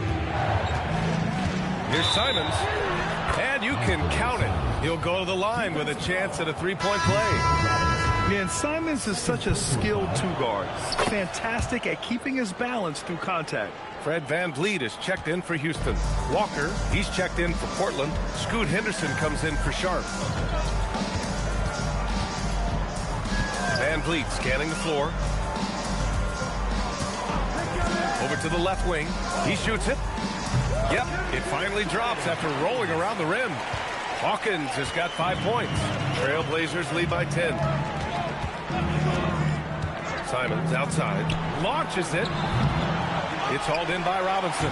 Here's Simons, and you can count it. He'll go to the line with a chance at a three-point play. Man, Simons is such a skilled two-guard. Fantastic at keeping his balance through contact. Fred VanVleet is checked in for Houston. Walker, he's checked in for Portland. Scoot Henderson comes in for Sharp. VanVleet scanning the floor. Over to the left wing. He shoots it. Yep, it finally drops after rolling around the rim. Hawkins has got 5 points. Trailblazers lead by 10. Simons outside. Launches it. It's hauled in by Robinson.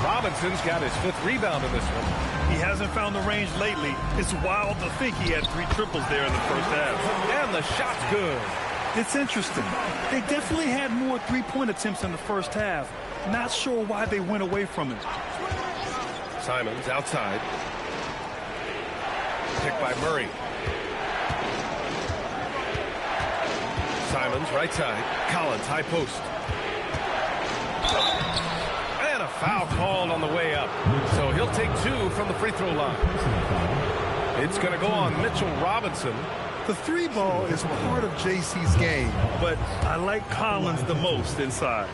Robinson's got his 5th rebound in this one. He hasn't found the range lately. It's wild to think he had 3 triples there in the first half. And the shot's good. It's interesting. They definitely had more three-point attempts in the first half. Not sure why they went away from it. Simons outside. Picked by Murray. Simons right side. Collins high post. And a foul called on the way up. So he'll take 2 from the free throw line. It's going to go on Mitchell Robinson. The 3-ball is part of JC's game, but I like Collins the most inside.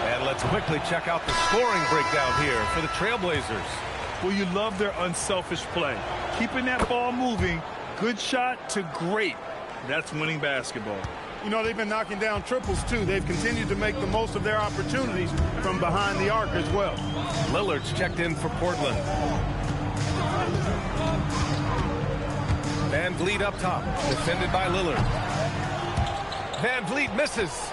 And let's quickly check out the scoring breakdown here for the Trailblazers. Well, you love their unselfish play. Keeping that ball moving, good shot to great. That's winning basketball. You know, they've been knocking down triples, too. They've continued to make the most of their opportunities from behind the arc as well. Lillard's checked in for Portland. VanVleet up top, defended by Lillard. VanVleet misses.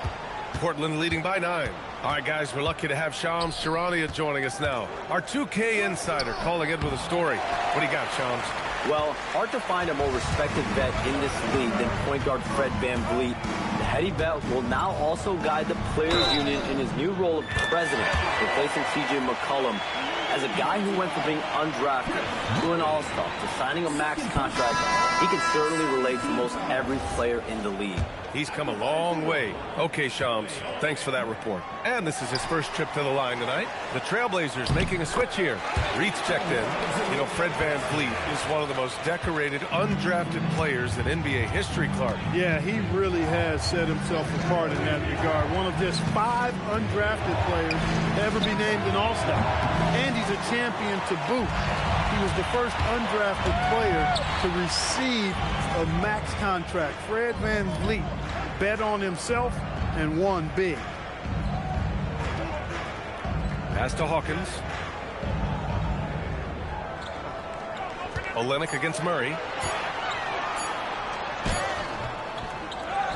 Portland leading by 9. All right, guys, we're lucky to have Shams Charania joining us now. Our 2K insider calling in with a story. What do you got, Shams? Well, hard to find a more respected vet in this league than point guard Fred VanVleet. The heady vet will now also guide the Players Union in his new role of president, replacing C.J. McCollum. As a guy who went from being undrafted to an all-star to signing a max contract, he can certainly relate to most every player in the league. He's come a long way. Okay, Shams, thanks for that report. And this is his first trip to the line tonight. The Trailblazers making a switch here. Reed's checked in. You know, Fred VanVleet is one of the most decorated, undrafted players in NBA history, Clark. Yeah, he really has set himself apart in that regard. One of just 5 undrafted players to ever be named an All-Star. And he's a champion to boot. He was the first undrafted player to receive a max contract. Fred VanVleet bet on himself and won big. Pass to Hawkins. Olenek against Murray.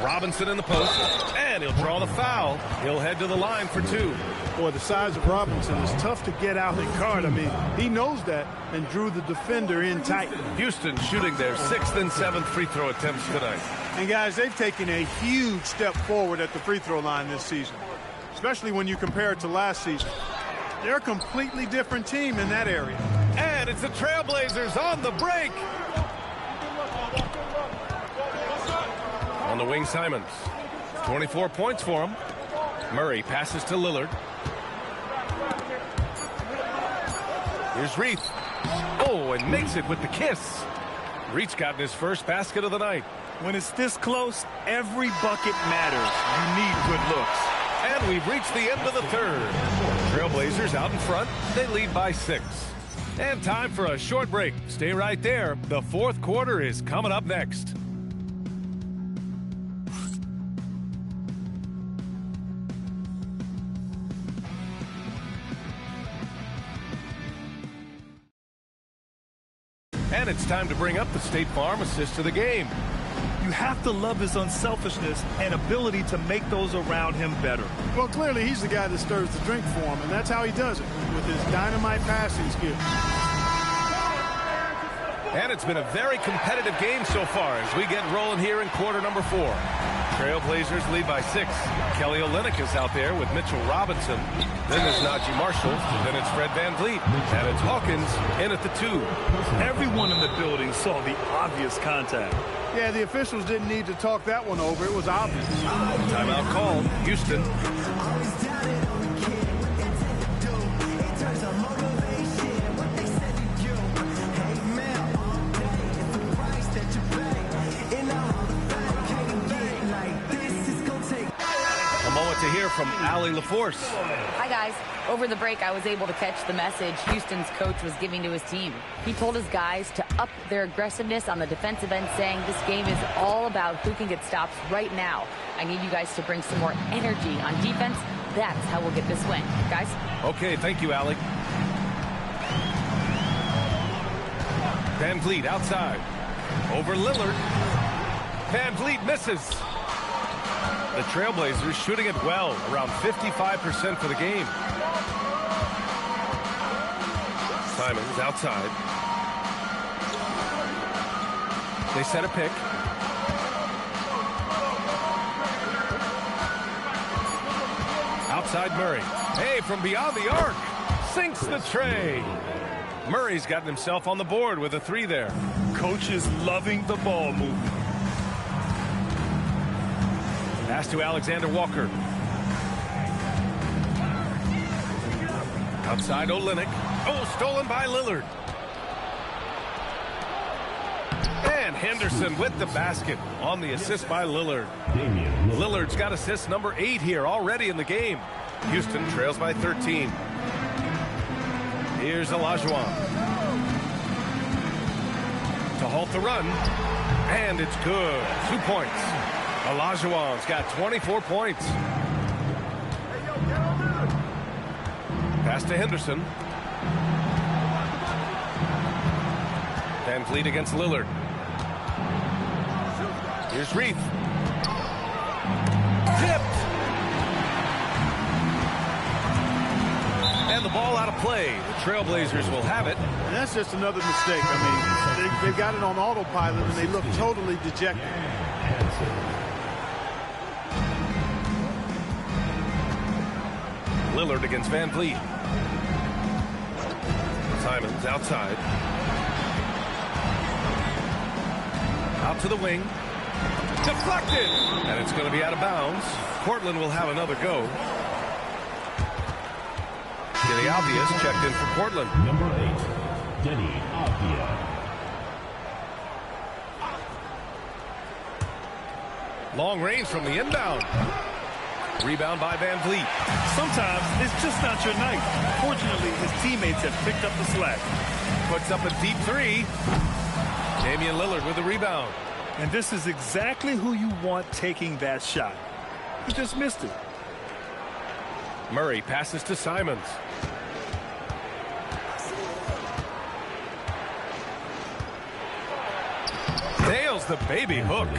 Robinson in the post, and he'll draw the foul. He'll head to the line for 2. Boy, the size of Robinson is tough to get out and guard. I mean, he knows that and drew the defender in tight. Houston shooting their 6th and 7th free throw attempts tonight. And guys, they've taken a huge step forward at the free throw line this season, especially when you compare it to last season. They're a completely different team in that area. And it's the Trailblazers on the break. On the wing, Simons. 24 points for him. Murray passes to Lillard. Here's Reed. Oh, and makes it with the kiss. Reed's gotten his first basket of the night. When it's this close, every bucket matters. You need good looks. And we've reached the end of the third. Trailblazers out in front. They lead by 6. And time for a short break. Stay right there. The fourth quarter is coming up next. And it's time to bring up the State Farm assist of the game. You have to love his unselfishness and ability to make those around him better. Well, clearly he's the guy that stirs the drink for him, and that's how he does it, with his dynamite passing skills. And it's been a very competitive game so far as we get rolling here in quarter number 4. Trailblazers lead by 6. Kelly Olynyk is out there with Mitchell Robinson. Then there's Najee Marshall. Then it's Fred VanVleet. And it's Hawkins in at the 2. Everyone in the building saw the obvious contact. Yeah, the officials didn't need to talk that one over. It was obvious. Timeout called. Houston. To hear from Allie LaForce. Hi, guys. Over the break, I was able to catch the message Houston's coach was giving to his team. He told his guys to up their aggressiveness on the defensive end, saying this game is all about who can get stops right now. I need you guys to bring some more energy on defense. That's how we'll get this win. Guys? Okay, thank you, Allie. VanVleet outside. Over Lillard. VanVleet misses. The Trailblazers shooting it well, around 55% for the game. Simons outside. They set a pick. Outside Murray. Hey, from beyond the arc. Sinks the tray. Murray's gotten himself on the board with a 3 there. Coach is loving the ball movement. Pass to Alexander Walker. Outside Olynyk. Oh, stolen by Lillard. And Henderson with the basket on the assist by Lillard. Lillard's got assist number 8 here already in the game. Houston trails by 13. Here's Olajuwon. To halt the run. And it's good. 2 points. Olajuwon's got 24 points. Pass to Henderson. VanVleet against Lillard. Here's Reed. Tipped. And the ball out of play. The Trailblazers will have it. And that's just another mistake. I mean, they've got it on autopilot, and they look totally dejected. Lillard against VanVleet. Simons outside. Out to the wing. Deflected! And it's going to be out of bounds. Portland will have another go. Denny Obvious checked in for Portland. Number 8, Denny Avdia. Long range from the inbound. Rebound by Van Vliet. Sometimes it's just not your night. Fortunately, his teammates have picked up the slack. Puts up a deep three. Damian Lillard with the rebound. And this is exactly who you want taking that shot. He just missed it. Murray passes to Simons. Nails the baby hook.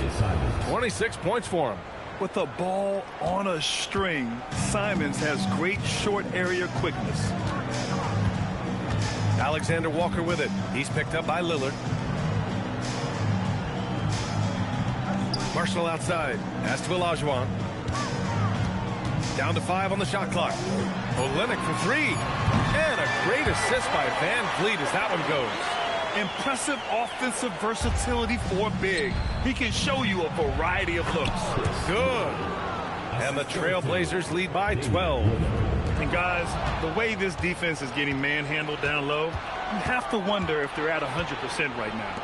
26 points for him. With the ball on a string, Simons has great short area quickness. Alexander Walker with it. He's picked up by Lillard. Marshall outside. Pass to Olajuwon. Down to 5 on the shot clock. Olynyk for 3. And a great assist by Van Vliet as that one goes. Impressive offensive versatility for big. He can show you a variety of looks. Good. And the Trailblazers lead by 12. And guys, the way this defense is getting manhandled down low, you have to wonder if they're at 100% right now.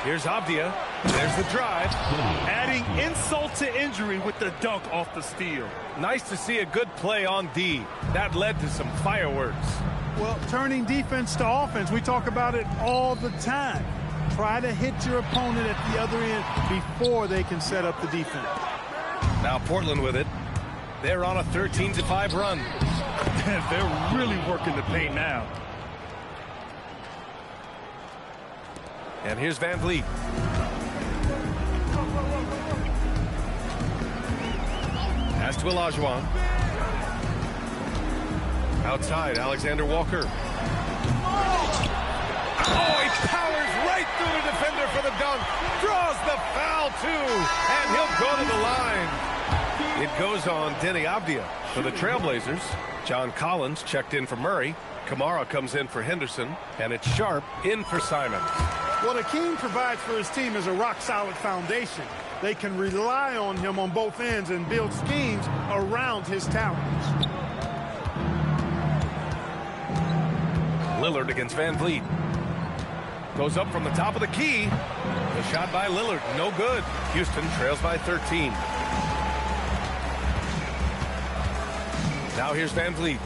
Here's Avdia. There's the drive. Adding insult to injury with the dunk off the steal. Nice to see a good play on D. That led to some fireworks. Well, turning defense to offense, we talk about it all the time. Try to hit your opponent at the other end before they can set up the defense. Now Portland with it. They're on a 13-5 run. They're really working the paint now. And here's Van Vliet. Pass to Olajuwon. Outside, Alexander Walker. Oh, he powers right through the defender for the dunk. Draws the foul, too. And he'll go to the line. It goes on Denny Avdia for the Trailblazers. John Collins checked in for Murray. Kamara comes in for Henderson. And it's Sharp in for Simons. What Hakeem provides for his team is a rock-solid foundation. They can rely on him on both ends and build schemes around his talents. Lillard against Van Vliet. Goes up from the top of the key. The shot by Lillard, no good. Houston trails by 13. Now here's Van Vliet.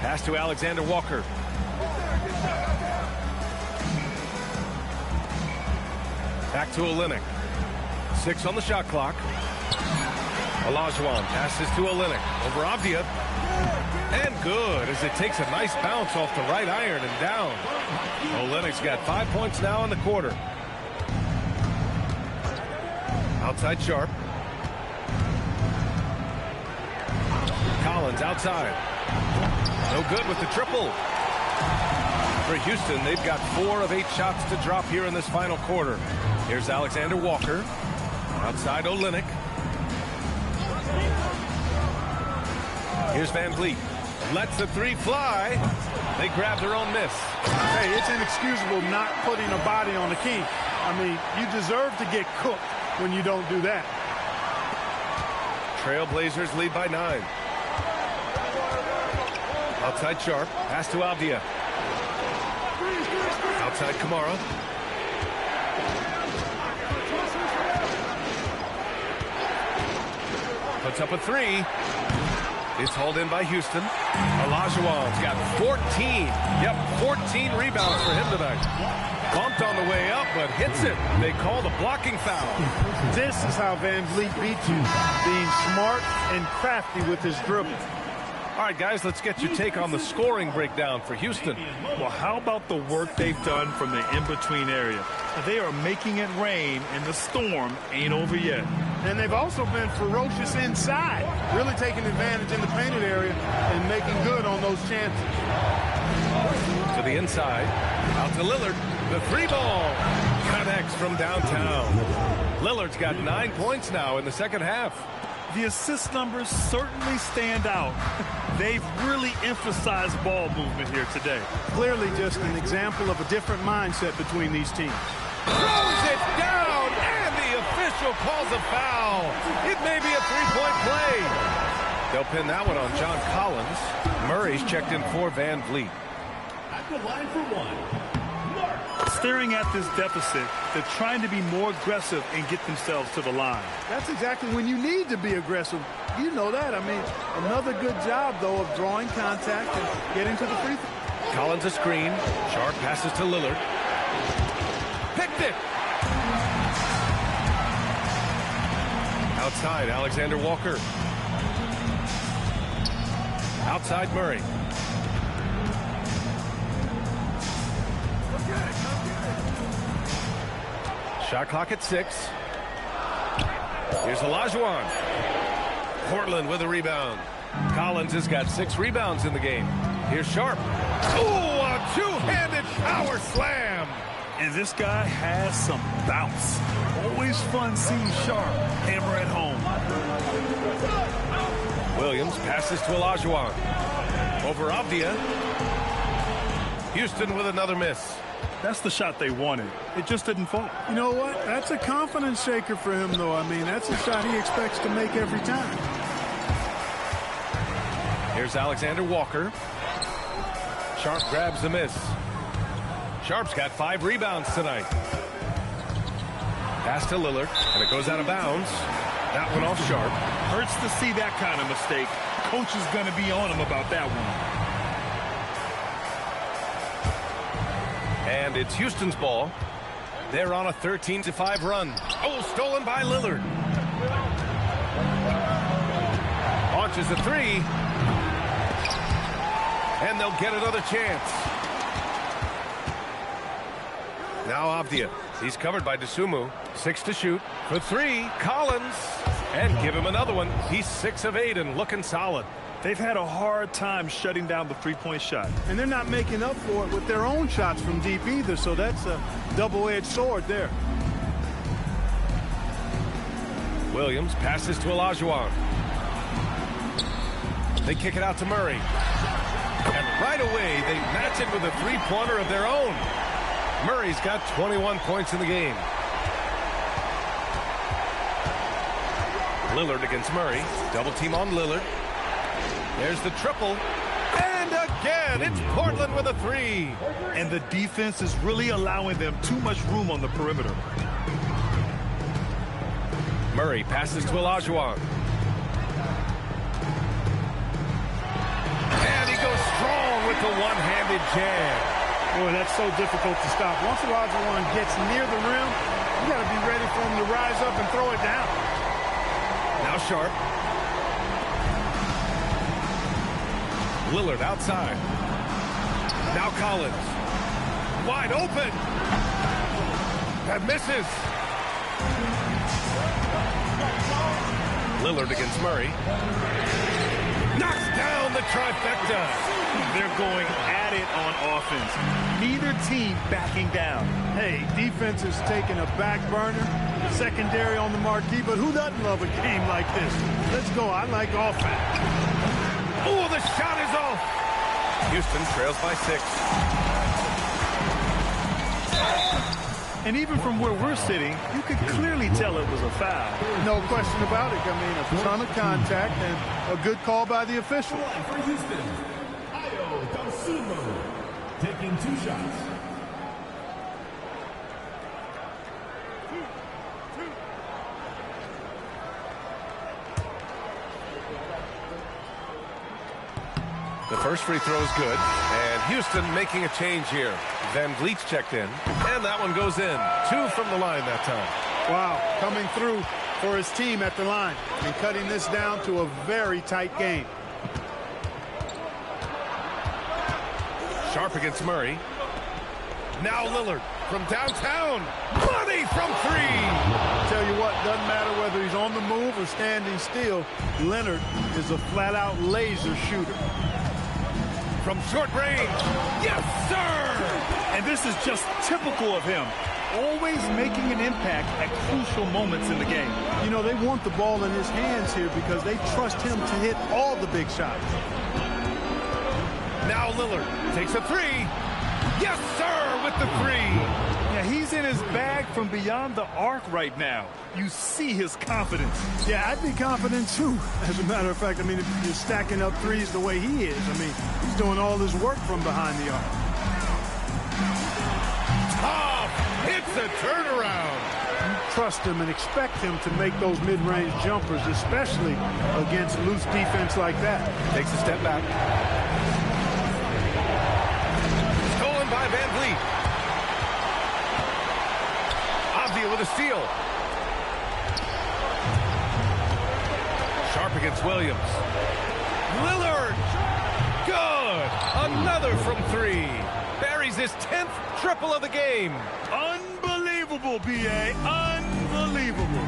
Pass to Alexander Walker. Back to Olynyk. 6 on the shot clock. Olajuwon passes to Olynyk. Over Avdia. And good as it takes a nice bounce off the right iron and down. Olynyk's got 5 points now in the quarter. Outside Sharp. Collins outside. No good with the triple. For Houston, they've got 4 of 8 shots to drop here in this final quarter. Here's Alexander Walker. Outside Olynyk. Here's Van Vliet. Lets the 3 fly. They grab their own miss. Hey, it's inexcusable not putting a body on the key. I mean, you deserve to get cooked when you don't do that. Trailblazers lead by 9. Outside Sharp. Pass to Avdia. Outside Kamara. Puts up a 3. It's hauled in by Houston. Olajuwon's got 14. Yep, 14 rebounds for him tonight. Bumped on the way up, but hits it. They call the blocking foul. This is how Van Vliet beats you, being smart and crafty with his dribble. All right, guys, let's get your take on the scoring breakdown for Houston. Well, how about the work they've done from the in-between area? They are making it rain, and the storm ain't over yet. And they've also been ferocious inside, really taking advantage in the painted area and making good on those chances. To the inside, out to Lillard. The 3 ball connects from downtown. Lillard's got 9 points now in the second half. The assist numbers certainly stand out. They've really emphasized ball movement here today. Clearly just an example of a different mindset between these teams. Throws it down, and the official calls a foul. It may be a three-point play. They'll pin that one on John Collins. Murray's checked in for Van Vliet. At the line for one. Staring at this deficit, they're trying to be more aggressive and get themselves to the line. That's exactly when you need to be aggressive. You know that. I mean, another good job, though, of drawing contact and getting to the free throw. Collins a screen. Sharp passes to Lillard. Picked it. Outside, Alexander Walker. Outside, Murray. Shot clock at 6. Here's Olajuwon. Portland with a rebound. Collins has got 6 rebounds in the game. Here's Sharp. Ooh, a two-handed power slam. And this guy has some bounce. Always fun seeing Sharp hammer at home. Williams passes to Olajuwon. Over Avdia. Houston with another miss. That's the shot they wanted. It just didn't fall. You know what? That's a confidence shaker for him, though. I mean, that's a shot he expects to make every time. Here's Alexander Walker. Sharp grabs the miss. Sharp's got 5 rebounds tonight. Pass to Lillard, and it goes out of bounds. That one off Sharp. Hurts to see that kind of mistake. Coach is going to be on him about that one. And it's Houston's ball. They're on a 13-5 run. Oh, stolen by Lillard. Launches a 3. And they'll get another chance. Now Avdia. He's covered by Dosunmu. 6 to shoot. For 3, Collins. And give him another one. He's 6 of 8 and looking solid. They've had a hard time shutting down the three-point shot. And they're not making up for it with their own shots from deep either, so that's a double-edged sword there. Williams passes to Olajuwon. They kick it out to Murray. And right away, they match it with a three-pointer of their own. Murray's got 21 points in the game. Lillard against Murray. Double team on Lillard. There's the triple. And again, it's Portland with a 3. And the defense is really allowing them too much room on the perimeter. Murray passes to Olajuwon. And he goes strong with the one-handed jam. Boy, that's so difficult to stop. Once Olajuwon gets near the rim, you got to be ready for him to rise up and throw it down. Now Sharp. Lillard outside. Now Collins. Wide open. That misses. Lillard against Murray. Knocks down the trifecta. They're going at it on offense. Neither team backing down. Hey, defense is taking a back burner, secondary on the marquee, but who doesn't love a game like this? Let's go. I like offense. Oh, the shot is off. Houston trails by 6. And even from where we're sitting, you could clearly tell it was a foul. No question about it. I mean, a ton of contact and a good call by the official. For Houston, Dosunmu taking 2 shots. The first free throw is good, and Houston making a change here. Van Vliet's checked in, and that one goes in. 2 from the line that time. Wow, coming through for his team at the line and cutting this down to a very tight game. Sharp against Murray. Now Lillard from downtown. Money from 3. Tell you what, doesn't matter whether he's on the move or standing still, Leonard is a flat-out laser shooter. From short range. Yes, sir! And this is just typical of him. always making an impact at crucial moments in the game. You know, they want the ball in his hands here because they trust him to hit all the big shots. Now Lillard takes a three. Yes, sir, with the three. Yeah, he's in his bag from beyond the arc right now. You see his confidence. Yeah, I'd be confident too. As a matter of fact, I mean, if you're stacking up threes the way he is, I mean, he's doing all his work from behind the arc. Tough. It's a turnaround. You trust him and expect him to make those mid-range jumpers, especially against loose defense like that. Takes a step back. Stolen by Van Vliet. Avdia with a steal. Sharp against Williams. Lillard. Good. Another from three. Buries his 10th triple of the game. Unbelievable, B.A. Unbelievable.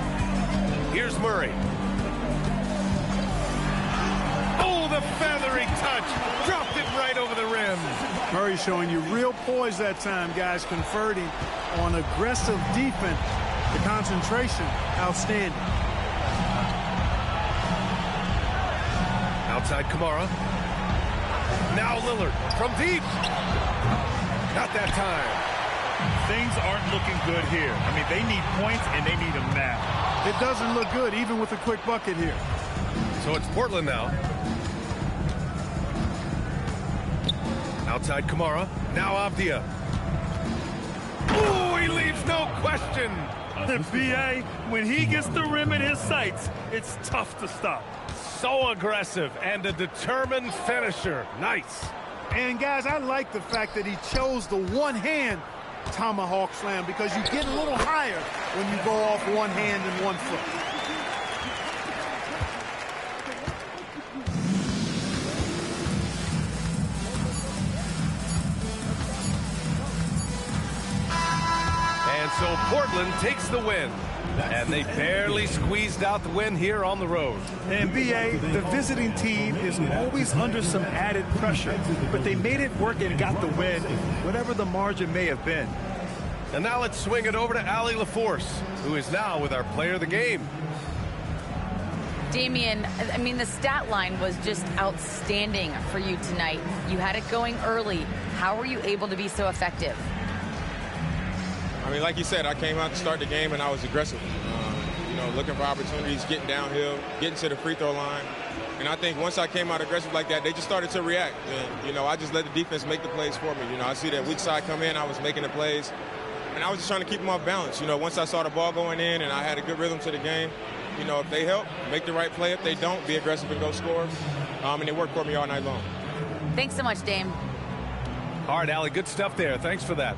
Here's Murray. Oh, the feathery touch. Dropped it right over the rim. Murray showing you real poise that time, guys, converting on aggressive defense. The concentration, outstanding. Outside Kamara. Now Lillard from deep. Not that time. Things aren't looking good here. I mean, they need points, and they need them now. It doesn't look good, even with a quick bucket here. So it's Portland now. Outside Kamara. Now Avdia. Ooh, he leaves no question. The B.A., when he gets the rim in his sights, it's tough to stop. So aggressive and a determined finisher. Nice. And, guys, I like the fact that he chose the one-hand tomahawk slam because you get a little higher when you go off one hand and one foot. And so Portland takes the win. And they barely squeezed out the win here on the road. And B.A., the visiting team is always under some added pressure, but they made it work and got the win, whatever the margin may have been. And now let's swing it over to Allie LaForce, who is now with our player of the game. Damian, I mean, the stat line was just outstanding for you tonight. You had it going early. How were you able to be so effective? I mean, like you said, I came out to start the game and I was aggressive. You know, looking for opportunities, getting downhill, getting to the free throw line. And I think once I came out aggressive like that, they just started to react. And, you know, I just let the defense make the plays for me. You know, I see that weak side come in, I was making the plays. And I was just trying to keep them off balance. You know, once I saw the ball going in and I had a good rhythm to the game, you know, if they help, make the right play. If they don't, be aggressive and go score. And it worked for me all night long. Thanks so much, Dame. All right, Allie, good stuff there. Thanks for that.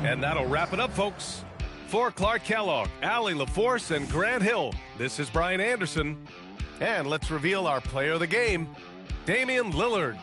And that'll wrap it up, folks. For Clark Kellogg, Allie LaForce, and Grant Hill, this is Brian Anderson. And let's reveal our player of the game, Damian Lillard.